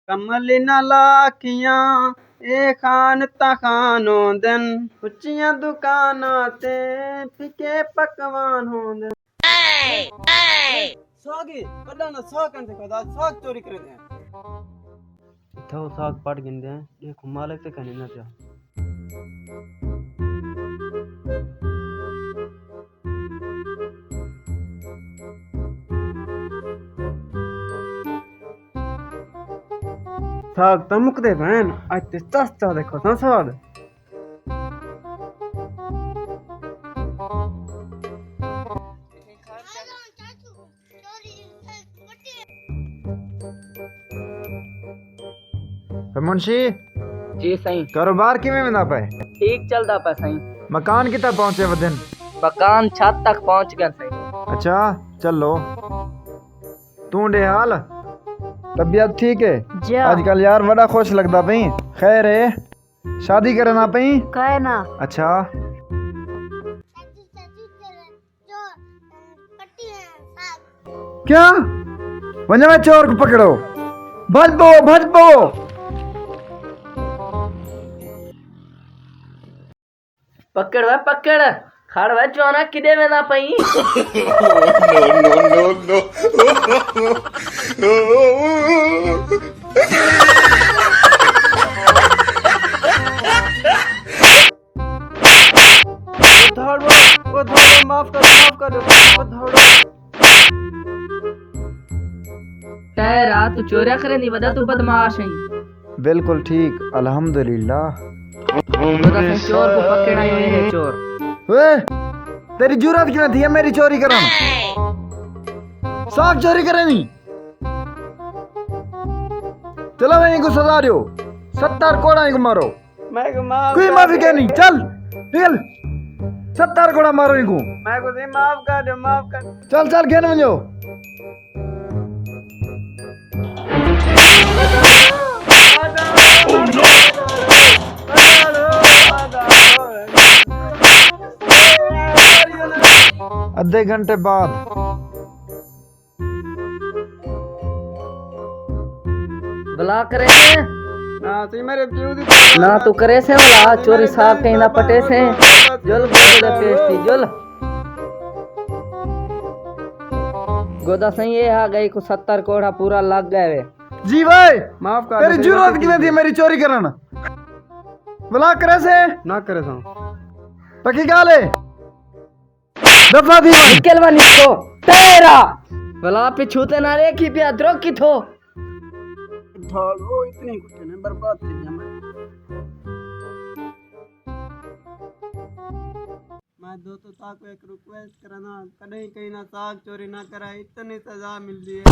कमल न लाखियां ए खान तखानो दिन उच्चियां दुकाना ते फिके पकवान होंदे। सागी कदा ना साग कंसे कदा साग चोरी करे दे इथो साग पट गिंदे देखो मालिक से कहने ना जा। साग तमुक दे बहन आज ते सस्ता देखो ना साग मुंशी जी सही कारोबार किवें वेंदा पे? ठीक चलदा पे सही। मकान कितना पहुंचे वदन? मकान छत तक पहुंच गया सही। अच्छा चलो तू डे हाल तबीयत ठीक है? आजकल यार बड़ा खुश लगता पई। खैर है शादी करना पई? कहे ना अच्छा क्या वंजा में चोर को पकड़ो भजबो पकड़ वे पकड़ खड़ वे चोना किदे में ना पई। माफ कर तेरा तू चोरिया करे नहीं वदा तू बदमाश है। बिल्कुल ठीक अल्हम्दुलिल्लाह। चोर को पकड़ा है चोर। वे तेरी जुरत क्यों थी मेरी चोरी करना? साग चोरी करे नहीं चलो मैं इनको सजा दो 70 कोड़ा इनको मारो। मैं को माफ कोई माफी क्या नहीं चल निकल 70 कोड़ा मारो इनको। मैं को माफ कर चल चल खेल में जाओ। आधे घंटे बाद भला करे से ना सी मेरे प्यू दी ना तू करे से भला चोरी साग कहीं ना पटे से जुल गोदा पेस्टी जुल गोदा सही ये आ गई को 70 कोड़ा पूरा लग गए वे। जी भाई माफ कर तेरी जरूरत क्यों थी मेरी चोरी करना? भला करे से ना करे सा पक्की गाल है दफा थी निकलवा निको तेरा भला पिछूते ना रे की पिया द्रो की थो ढोलो इतनी कुछ ने बर्बाद थी मैं दोस्तों ताको एक रिक्वेस्ट करना कहीं कहीं ना साग चोरी ना करा इतनी सजा मिल रही है।